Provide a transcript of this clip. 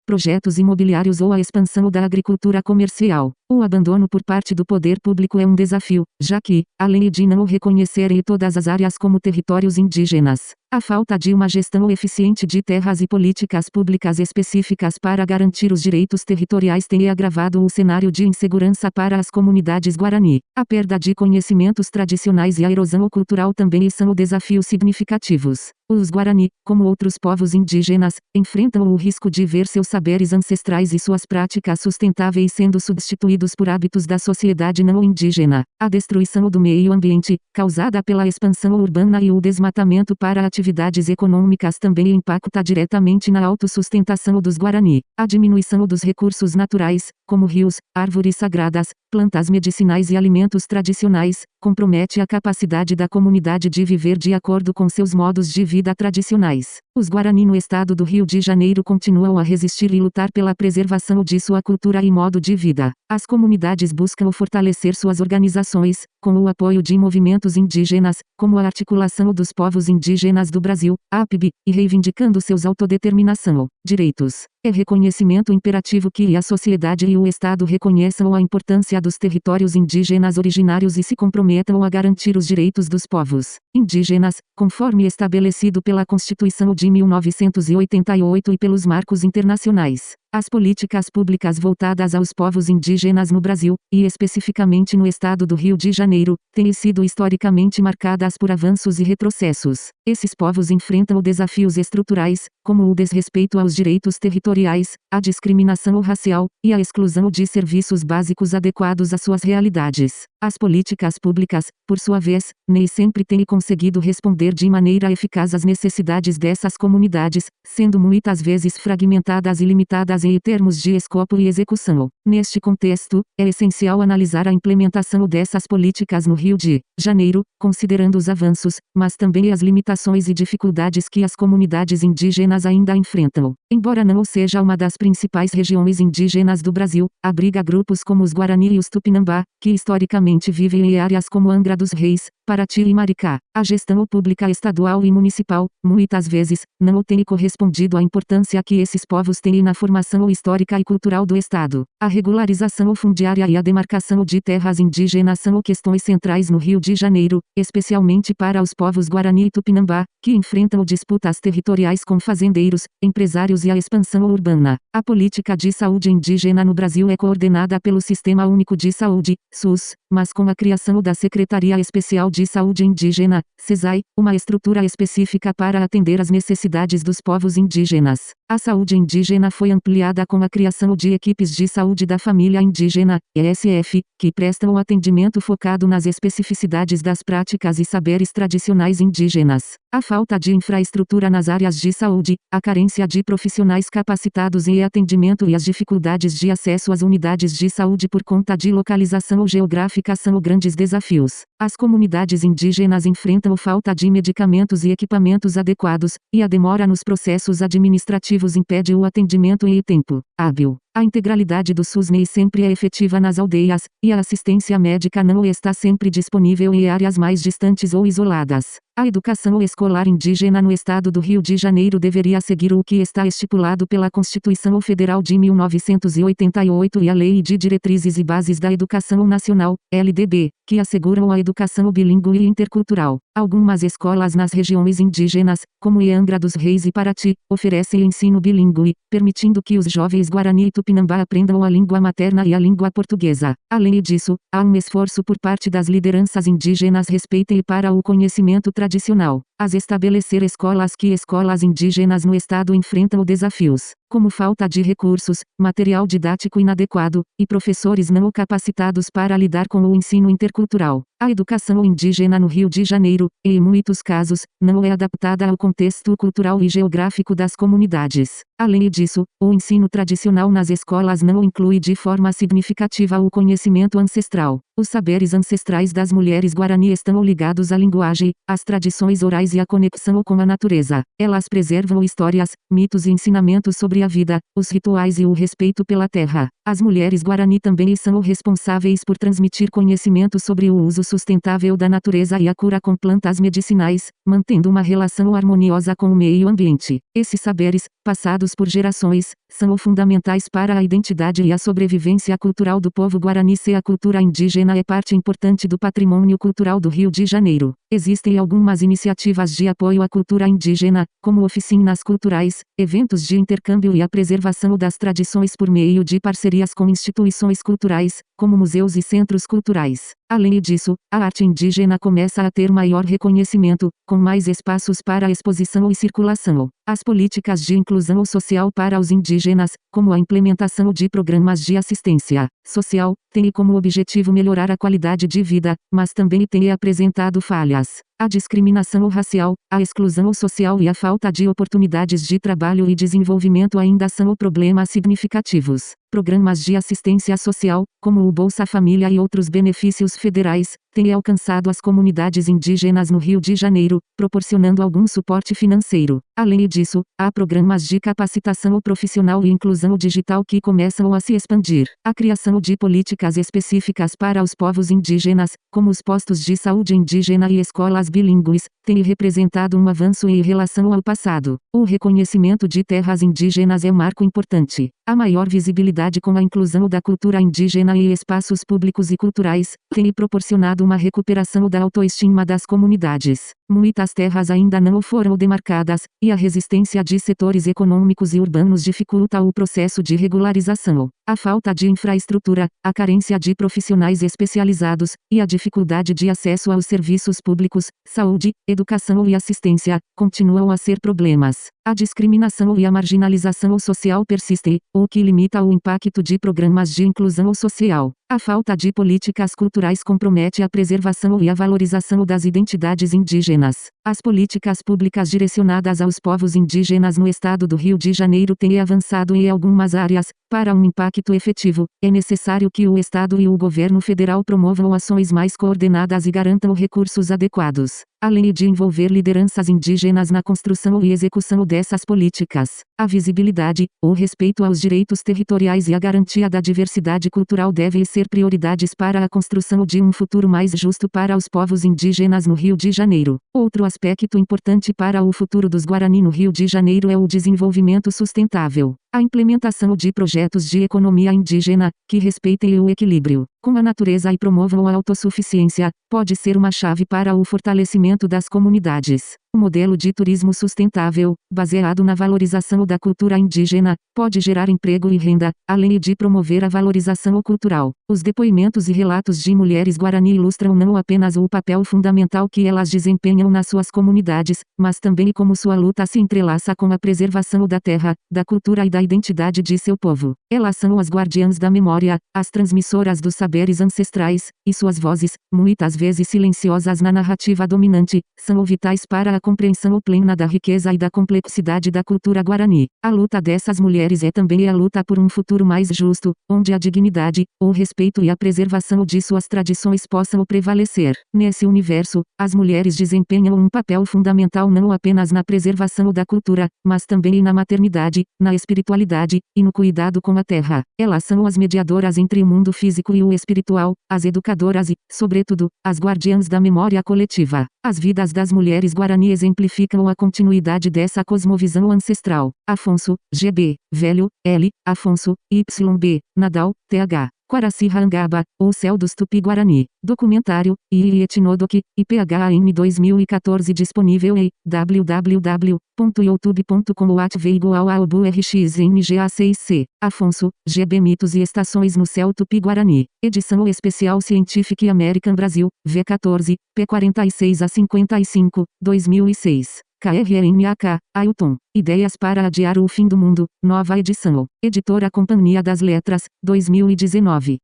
projetos imobiliários ou a expansão da agricultura comercial. O abandono por parte do poder público é um desafio, já que, além de não reconhecerem todas as áreas como territórios indígenas, a falta de uma gestão eficiente de terras e políticas públicas específicas para garantir os direitos territoriais tem agravado o cenário de insegurança para as comunidades Guarani. A perda de conhecimentos tradicionais e a erosão cultural também são desafios significativos. Os Guarani, como outros povos indígenas, enfrentam o risco de ver seus saberes ancestrais e suas práticas sustentáveis sendo substituídos por hábitos da sociedade não indígena. A destruição do meio ambiente, causada pela expansão urbana e o desmatamento para atividades econômicas também impacta diretamente na autossustentação dos Guarani. A diminuição dos recursos naturais, como rios, árvores sagradas, plantas medicinais e alimentos tradicionais, compromete a capacidade da comunidade de viver de acordo com seus modos de vida tradicionais. Os Guarani no estado do Rio de Janeiro continuam a resistir e lutar pela preservação de sua cultura e modo de vida. As comunidades buscam fortalecer suas organizações, com o apoio de movimentos indígenas, como a Articulação dos Povos Indígenas do Brasil, APIB, e reivindicando seus autodeterminação, direitos. É reconhecimento imperativo que a sociedade e o Estado reconheçam a importância dos territórios indígenas originários e se comprometam a garantir os direitos dos povos indígenas, conforme estabelecido pela Constituição de 1988 e pelos marcos internacionais. As políticas públicas voltadas aos povos indígenas no Brasil, e especificamente no estado do Rio de Janeiro, têm sido historicamente marcadas por avanços e retrocessos. Esses povos enfrentam desafios estruturais, como o desrespeito aos direitos territoriais, a discriminação racial, e a exclusão de serviços básicos adequados às suas realidades. As políticas públicas, por sua vez, nem sempre têm conseguido responder de maneira eficaz às necessidades dessas comunidades, sendo muitas vezes fragmentadas e limitadas em termos de escopo e execução. Neste contexto, é essencial analisar a implementação dessas políticas no Rio de Janeiro, considerando os avanços, mas também as limitações e dificuldades que as comunidades indígenas ainda enfrentam. Embora não seja uma das principais regiões indígenas do Brasil, abriga grupos como os Guarani e os Tupinambá, que historicamente vivem em áreas como Angra dos Reis, Paraty e Maricá. A gestão pública estadual e municipal, muitas vezes, não tem correspondido à importância que esses povos têm na formação histórica e cultural do Estado. A regularização fundiária e a demarcação de terras indígenas são questões centrais no Rio de Janeiro, especialmente para os povos Guarani e Tupinambá, que enfrentam disputas territoriais com fazendeiros, empresários e a expansão urbana. A política de saúde indígena no Brasil é coordenada pelo Sistema Único de Saúde, SUS, mas com a criação da Secretaria Especial de Saúde Indígena, SESAI, uma estrutura específica para atender às necessidades dos povos indígenas. A saúde indígena foi ampliada com a criação de equipes de saúde da família indígena, ESF, que prestam o atendimento focado nas especificidades das práticas e saberes tradicionais indígenas. A falta de infraestrutura nas áreas de saúde, a carência de profissionais capacitados em atendimento e as dificuldades de acesso às unidades de saúde por conta de localização geográfica são grandes desafios. As comunidades indígenas enfrentam falta de medicamentos e equipamentos adequados, e a demora nos processos administrativos impede o atendimento em tempo hábil. A integralidade do SUS nem sempre é efetiva nas aldeias, e a assistência médica não está sempre disponível em áreas mais distantes ou isoladas. A educação escolar indígena no estado do Rio de Janeiro deveria seguir o que está estipulado pela Constituição Federal de 1988 e a Lei de Diretrizes e Bases da Educação Nacional, LDB, que asseguram a educação bilíngue e intercultural. Algumas escolas nas regiões indígenas, como em Angra dos Reis e Paraty, oferecem ensino bilíngue, permitindo que os jovens Guarani e Tupinambá aprendam a língua materna e a língua portuguesa. Além disso, há um esforço por parte das lideranças indígenas respeitem para o conhecimento tradicional. As estabelecer escolas indígenas no estado enfrentam desafios, como falta de recursos, material didático inadequado, e professores não capacitados para lidar com o ensino intercultural. A educação indígena no Rio de Janeiro, em muitos casos, não é adaptada ao contexto cultural e geográfico das comunidades. Além disso, o ensino tradicional nas escolas não inclui de forma significativa o conhecimento ancestral. Os saberes ancestrais das mulheres Guarani estão ligados à linguagem, às tradições orais e à conexão com a natureza. Elas preservam histórias, mitos e ensinamentos sobre a vida, os rituais e o respeito pela terra. As mulheres Guarani também são responsáveis por transmitir conhecimento sobre o uso sustentável da natureza e a cura com plantas medicinais, mantendo uma relação harmoniosa com o meio ambiente. Esses saberes, passados por gerações, são fundamentais para a identidade e a sobrevivência cultural do povo Guarani. A cultura indígena é parte importante do patrimônio cultural do Rio de Janeiro. Existem algumas iniciativas de apoio à cultura indígena, como oficinas culturais, eventos de intercâmbio e a preservação das tradições por meio de parcerias com instituições culturais, como museus e centros culturais. Além disso, a arte indígena começa a ter maior reconhecimento, com mais espaços para exposição e circulação. As políticas de inclusão social para os indígenas, como a implementação de programas de assistência social, têm como objetivo melhorar a qualidade de vida, mas também têm apresentado falhas. A discriminação racial, a exclusão social e a falta de oportunidades de trabalho e desenvolvimento ainda são problemas significativos. Programas de assistência social, como o Bolsa Família e outros benefícios federais, têm alcançado as comunidades indígenas no Rio de Janeiro, proporcionando algum suporte financeiro. Além disso, há programas de capacitação profissional e inclusão digital que começam a se expandir. A criação de políticas específicas para os povos indígenas, como os postos de saúde indígena e escolas bilíngues, tem representado um avanço em relação ao passado. O reconhecimento de terras indígenas é marco importante. A maior visibilidade com a inclusão da cultura indígena em espaços públicos e culturais, tem proporcionado uma recuperação da autoestima das comunidades. Muitas terras ainda não foram demarcadas, e a resistência de setores econômicos e urbanos dificulta o processo de regularização. A falta de infraestrutura, a carência de profissionais especializados, e a dificuldade de acesso aos serviços públicos, saúde, educação e assistência, continuam a ser problemas. A discriminação e a marginalização social persistem, o que limita o impacto de programas de inclusão social. A falta de políticas culturais compromete a preservação e a valorização das identidades indígenas. As políticas públicas direcionadas aos povos indígenas no estado do Rio de Janeiro têm avançado em algumas áreas. Para um impacto efetivo, é necessário que o Estado e o governo federal promovam ações mais coordenadas e garantam recursos adequados, além de envolver lideranças indígenas na construção e execução dessas políticas. A visibilidade, o respeito aos direitos territoriais e a garantia da diversidade cultural devem ser prioridades para a construção de um futuro mais justo para os povos indígenas no Rio de Janeiro. Outro aspecto importante para o futuro dos Guarani no Rio de Janeiro é o desenvolvimento sustentável. A implementação de projetos de economia indígena, que respeitem o equilíbrio com a natureza e promovam a autossuficiência, pode ser uma chave para o fortalecimento das comunidades. O modelo de turismo sustentável, baseado na valorização da cultura indígena, pode gerar emprego e renda, além de promover a valorização cultural. Os depoimentos e relatos de mulheres Guarani ilustram não apenas o papel fundamental que elas desempenham nas suas comunidades, mas também como sua luta se entrelaça com a preservação da terra, da cultura e da identidade de seu povo. Elas são as guardiãs da memória, as transmissoras dos saberes ancestrais, e suas vozes, muitas vezes silenciosas na narrativa dominante, são vitais para a compreensão plena da riqueza e da complexidade da cultura Guarani. A luta dessas mulheres é também a luta por um futuro mais justo, onde a dignidade, o respeito e a preservação de suas tradições possam prevalecer. Nesse universo, as mulheres desempenham um papel fundamental não apenas na preservação da cultura, mas também na maternidade, na espiritualidade, e no cuidado com a terra. Elas são as mediadoras entre o mundo físico e o espiritual, as educadoras e, sobretudo, as guardiãs da memória coletiva. As vidas das mulheres Guarani exemplificam a continuidade dessa cosmovisão ancestral. Afonso, GB, Velho, L, Afonso, YB, Nadal, TH. Quaraci-Rangaba, O Céu dos Tupi-Guarani. Documentário, II Etnodok, IPHAN 2014 disponível em www.youtube.com/RXNGA6C. Afonso, GB Mitos e Estações no Céu Tupi-Guarani. Edição Especial Scientific American Brasil, V14, P46 a 55, 2006. KRNAK, Ailton. Ideias para adiar o fim do mundo, nova edição. Editora Companhia das Letras, 2019.